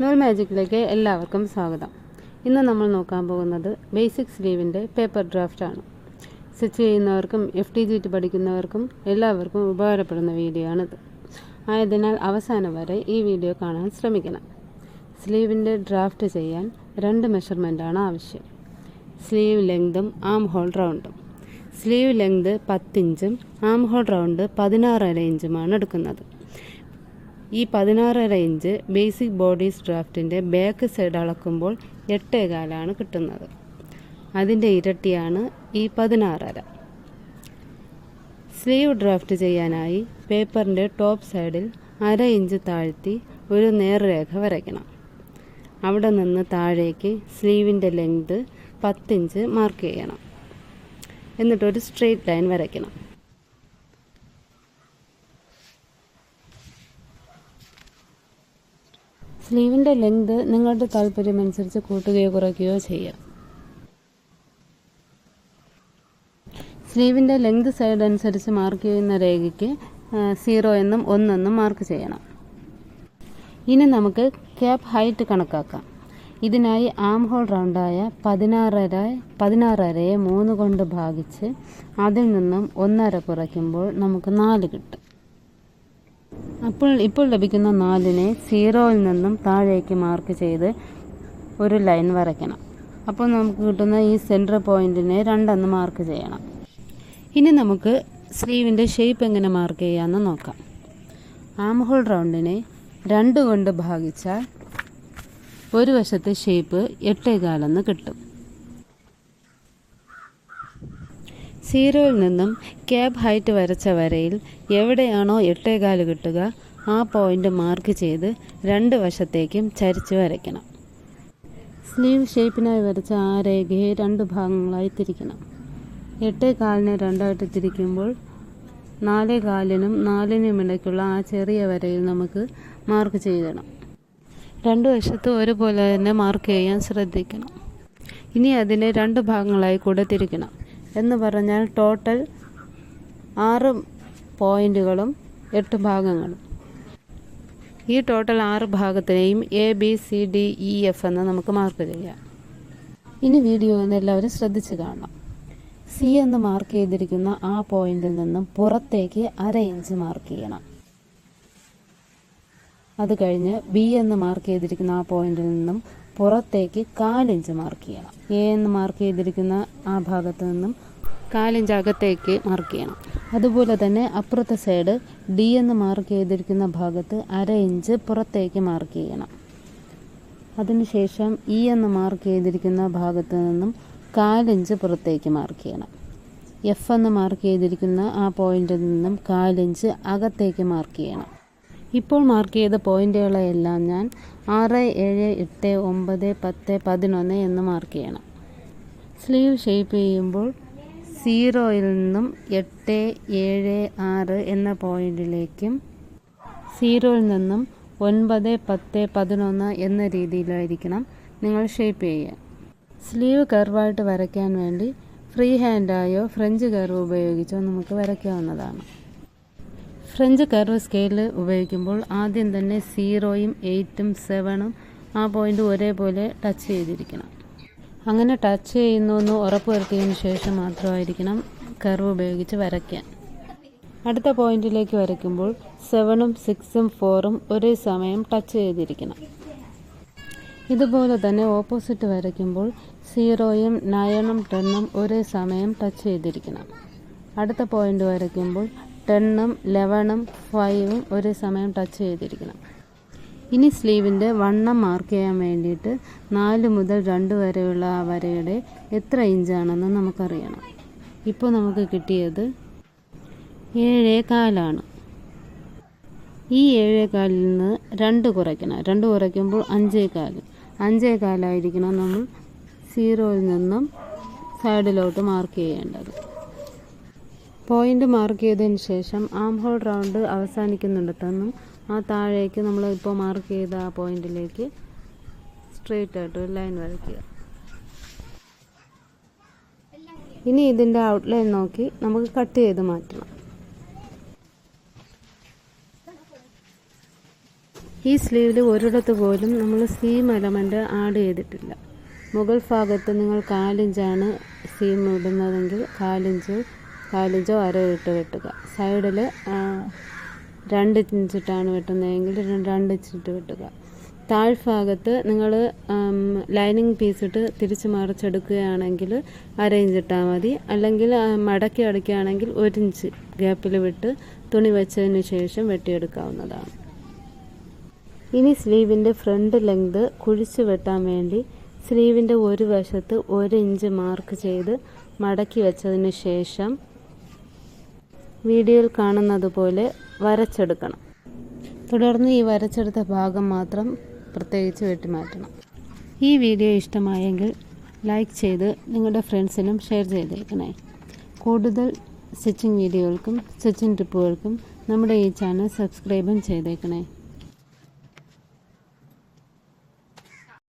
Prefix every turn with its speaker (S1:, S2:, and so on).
S1: നൂൽ മാജിക്കിലേക്ക് എല്ലാവർക്കും സ്വാഗതം. ഇന്ന് നമ്മൾ നോക്കാൻ പോകുന്നത് ബേസിക് സ്ലീവിൻ്റെ പേപ്പർ ഡ്രാഫ്റ്റാണ്. സ്റ്റിച്ച് ചെയ്യുന്നവർക്കും FTGT പഠിക്കുന്നവർക്കും എല്ലാവർക്കും ഉപകാരപ്പെടുന്ന വീഡിയോ ആണിത്. ആയതിനാൽ അവസാനം വരെ ഈ വീഡിയോ കാണാൻ ശ്രമിക്കണം. സ്ലീവിൻ്റെ ഡ്രാഫ്റ്റ് ചെയ്യാൻ 2 മെഷർമെൻറ്റാണ് ആവശ്യം. സ്ലീവ് ലെങ്തും ആം ഹോൾ റൗണ്ടും. സ്ലീവ് ലെങ്ത് 10 ഇഞ്ചും ആം ഹോൾ റൗണ്ട് 16.5 ഇഞ്ചുമാണ് എടുക്കുന്നത്. ഈ 16.5 ഇഞ്ച് ബേസിക് ബോഡീസ് ഡ്രാഫ്റ്റിൻ്റെ ബാക്ക് സൈഡ് അളക്കുമ്പോൾ 8.25 കിട്ടുന്നത്. അതിൻ്റെ ഇരട്ടിയാണ് ഈ 16.5. സ്ലീവ് ഡ്രാഫ്റ്റ് ചെയ്യാനായി പേപ്പറിൻ്റെ ടോപ്പ് സൈഡിൽ 1/2 ഇഞ്ച് താഴ്ത്തി ഒരു നേർരേഖ വരയ്ക്കണം. അവിടെ നിന്ന് താഴേക്ക് സ്ലീവിൻ്റെ ലെങ്ത് 10 ഇഞ്ച് മാർക്ക് ചെയ്യണം. എന്നിട്ടൊരു സ്ട്രെയിറ്റ് ലൈൻ വരയ്ക്കണം. സ്ലീവിൻ്റെ ലെങ്ത് നിങ്ങളുടെ താല്പര്യമനുസരിച്ച് കൂട്ടുകയോ കുറയ്ക്കുകയോ ചെയ്യാം. സ്ലീവിൻ്റെ ലെങ്ത് സൈഡ് അനുസരിച്ച് മാർക്ക് ചെയ്യുന്ന രേഖയ്ക്ക് 0 എന്നും 1 എന്നും മാർക്ക് ചെയ്യണം. ഇനി നമുക്ക് ക്യാപ്പ് ഹൈറ്റ് കണക്കാക്കാം. ഇതിനായി ആം ഹോൾ റൗണ്ടായ 16.5 3 കൊണ്ട് ഭാഗിച്ച് അതിൽ നിന്നും 1.5 കുറയ്ക്കുമ്പോൾ നമുക്ക് 4 കിട്ടും. ഇപ്പോൾ ലഭിക്കുന്ന 4നെ 0യിൽ നിന്നും താഴേക്ക് മാർക്ക് ചെയ്ത് ഒരു ലൈൻ വരയ്ക്കണം. അപ്പോൾ നമുക്ക് കിട്ടുന്ന ഈ സെൻറ്റർ പോയിൻറ്റിനെ 2 എന്ന് മാർക്ക് ചെയ്യണം. ഇനി നമുക്ക് സ്ലീവിൻ്റെ ഷേപ്പ് എങ്ങനെ മാർക്ക് ചെയ്യാമെന്ന് നോക്കാം. ആം ഹോൾ റൗണ്ടിനെ 2 കൊണ്ട് ഭാഗിച്ചാൽ ഒരു വശത്തെ ഷേപ്പ് 8.25 കിട്ടും. 0യിൽ നിന്നും ക്യാപ്പ് ഹൈറ്റ് വരച്ച വരയിൽ എവിടെയാണോ 8.25 കിട്ടുക ആ പോയിൻ്റ് മാർക്ക് ചെയ്ത് 2 വശത്തേക്കും ചരിച്ച് വരയ്ക്കണം. സ്ലീവ് ഷേപ്പിനായി വരച്ച ആ രേഖയെ 2 ഭാഗങ്ങളായി തിരിക്കണം. 8.25നെ 2ആയിട്ട് തിരിക്കുമ്പോൾ 4.25നും 4നും ഇടയ്ക്കുള്ള ആ ചെറിയ വരയിൽ നമുക്ക് മാർക്ക് ചെയ്യണം. 2 വശത്തും ഒരുപോലെ തന്നെ മാർക്ക് ചെയ്യാൻ ശ്രദ്ധിക്കണം. ഇനി അതിനെ 2 ഭാഗങ്ങളായി കൂടെ തിരിക്കണം. എന്ന് പറഞ്ഞാൽ ടോട്ടൽ 6 പോയിൻറ്റുകളും 8 ഭാഗങ്ങളും. ഈ ടോട്ടൽ 6 ഭാഗത്തിനെയും ABCDEF എന്ന് നമുക്ക് മാർക്ക് ചെയ്യാം. ഇനി വീഡിയോ എല്ലാവരും ശ്രദ്ധിച്ച് കാണണം. C എന്ന് മാർക്ക് ചെയ്തിരിക്കുന്ന ആ പോയിന്റിൽ നിന്നും പുറത്തേക്ക് 1/2 ഇഞ്ച് മാർക്ക് ചെയ്യണം. അത് കഴിഞ്ഞ് B എന്ന് മാർക്ക് ചെയ്തിരിക്കുന്ന ആ പോയിന്റിൽ നിന്നും പുറത്തേക്ക് 1/4 ഇഞ്ച് മാർക്ക് ചെയ്യണം. A എന്ന് മാർക്ക് ചെയ്തിരിക്കുന്ന ആ ഭാഗത്ത് നിന്നും 1/4 ഇഞ്ച് അകത്തേക്ക് മാർക്ക് ചെയ്യണം. അതുപോലെ തന്നെ അപ്പുറത്തെ സൈഡ് D എന്ന് മാർക്ക് ചെയ്തിരിക്കുന്ന ഭാഗത്ത് 1/2 ഇഞ്ച് പുറത്തേക്ക് മാർക്ക് ചെയ്യണം. അതിനുശേഷം E എന്ന് മാർക്ക് ചെയ്തിരിക്കുന്ന ഭാഗത്ത് നിന്നും 1/4 ഇഞ്ച് പുറത്തേക്ക് മാർക്ക് ചെയ്യണം. F എന്ന് മാർക്ക് ചെയ്തിരിക്കുന്ന ആ പോയിന്റിൽ നിന്നും 1/4 ഇഞ്ച് അകത്തേക്ക് മാർക്ക് ചെയ്യണം. ഇപ്പോൾ മാർക്ക് ചെയ്ത പോയിന്റുകളെല്ലാം ഞാൻ 6, 7, 8, 9, 10, 11 എന്ന് മാർക്ക് ചെയ്യണം. സ്ലീവ് ഷേപ്പ് ചെയ്യുമ്പോൾ 0യിൽ നിന്നും 8, 7, 6 എന്ന പോയിന്റിലേക്കും 0യിൽ നിന്നും 9, 10, 11 എന്ന രീതിയിലായിരിക്കണം നിങ്ങൾ ഷേപ്പ് ചെയ്യുക. സ്ലീവ് കർവായിട്ട് വരയ്ക്കാൻ വേണ്ടി ഫ്രീ ഹാൻഡായോ ഫ്രഞ്ച് കർവ് ഉപയോഗിച്ചോ നമുക്ക് വരയ്ക്കാവുന്നതാണ്. ഫ്രഞ്ച് കർവ് സ്കെയിൽ ഉപയോഗിക്കുമ്പോൾ ആദ്യം തന്നെ 0യും 8ഉം 7ഉം ആ പോയിൻ്റ് ഒരേപോലെ ടച്ച് ചെയ്തിരിക്കണം. അങ്ങനെ ടച്ച് ചെയ്യുന്നു ഉറപ്പ് വരുത്തിയതിന് ശേഷം മാത്രമായിരിക്കണം കർവ് ഉപയോഗിച്ച് വരയ്ക്കാൻ. അടുത്ത പോയിന്റിലേക്ക് വരയ്ക്കുമ്പോൾ 7ഉം 6ഉം 4ഉം ഒരേ സമയം ടച്ച് ചെയ്തിരിക്കണം. ഇതുപോലെ തന്നെ ഓപ്പോസിറ്റ് വരയ്ക്കുമ്പോൾ 0യും 9ഉം 10ഉം ഒരേ സമയം ടച്ച് ചെയ്തിരിക്കണം. അടുത്ത പോയിന്റ് വരയ്ക്കുമ്പോൾ 10ഉം 11ഉം 5ഉം ഒരേ സമയം ടച്ച് ചെയ്തിരിക്കണം. ഇനി സ്ലീവിൻ്റെ വണ്ണം മാർക്ക് ചെയ്യാൻ വേണ്ടിയിട്ട് 4 മുതൽ 2 വരെയുള്ള ആ വരയുടെ എത്ര ഇഞ്ചാണെന്ന് നമുക്കറിയണം. ഇപ്പോൾ നമുക്ക് കിട്ടിയത് 7.25 ഈ 7.25 നിന്ന് 2 കുറയ്ക്കണം. 2 കുറയ്ക്കുമ്പോൾ 5.25. 5.25 ആയിരിക്കണം നമ്മൾ 0യിൽ നിന്നും സൈഡിലോട്ട് മാർക്ക് ചെയ്യേണ്ടത്. പോയിന്റ് മാർക്ക് ചെയ്തതിന് ശേഷം ആം ഹോൾ റൗണ്ട് അവസാനിക്കുന്നിടത്തൊന്നും ആ താഴേക്ക് നമ്മൾ ഇപ്പോൾ മാർക്ക് ചെയ്ത ആ പോയിന്റിലേക്ക് സ്ട്രെയിറ്റ് ആയിട്ട് ഒരു ലൈൻ വരയ്ക്കുക. ഇനി ഇതിൻ്റെ ഔട്ട്ലൈൻ നോക്കി നമുക്ക് കട്ട് ചെയ്ത് മാറ്റണം. ഈ സ്ലീവിൽ ഒരിടത്ത് പോലും നമ്മൾ സീം എലമെൻ്റ് ആഡ് ചെയ്തിട്ടില്ല. മുകൾ ഭാഗത്ത് നിങ്ങൾ 4 ഇഞ്ചാണ് സീം ഇടുന്നതെങ്കിൽ 4 ഇഞ്ചോ അര ഇട്ട് വെട്ടുക. സൈഡിൽ 2 ഇഞ്ചിട്ടാണ് വെട്ടുന്നതെങ്കിൽ 2 ഇഞ്ചിട്ട് വെട്ടുക. താഴ്ഭാഗത്ത് നിങ്ങൾ ലൈനിങ് പീസിട്ട് തിരിച്ച് മറിച്ചെടുക്കുകയാണെങ്കിൽ 1/2 ഇഞ്ചിട്ടാൽ മതി. അല്ലെങ്കിൽ മടക്കി അടിക്കുകയാണെങ്കിൽ 1 ഇഞ്ച് ഗ്യാപ്പിൽ വിട്ട് തുണി വെച്ചതിന് ശേഷം വെട്ടിയെടുക്കാവുന്നതാണ്. ഇനി സ്ലീവിൻ്റെ ഫ്രണ്ട് ലെങ്ത് കുഴിച്ച് വെട്ടാൻ വേണ്ടി സ്ലീവിൻ്റെ ഒരു വശത്ത് 1 ഇഞ്ച് മാർക്ക് ചെയ്ത് മടക്കി വെച്ചതിന് ശേഷം വീഡിയോയിൽ കാണുന്നത് പോലെ വരച്ചെടുക്കണം. തുടർന്ന് ഈ വരച്ചെടുത്ത ഭാഗം മാത്രം പ്രത്യേകിച്ച് വെട്ടിമാറ്റണം. ഈ വീഡിയോ ഇഷ്ടമായെങ്കിൽ ലൈക്ക് ചെയ്ത് നിങ്ങളുടെ ഫ്രണ്ട്സിനും ഷെയർ ചെയ്തേക്കണേ. കൂടുതൽ സ്റ്റിച്ചിങ് വീഡിയോകൾക്കും സ്റ്റിച്ചിങ് ടിപ്പുകൾക്കും നമ്മുടെ ഈ ചാനൽ സബ്സ്ക്രൈബും ചെയ്തേക്കണേ.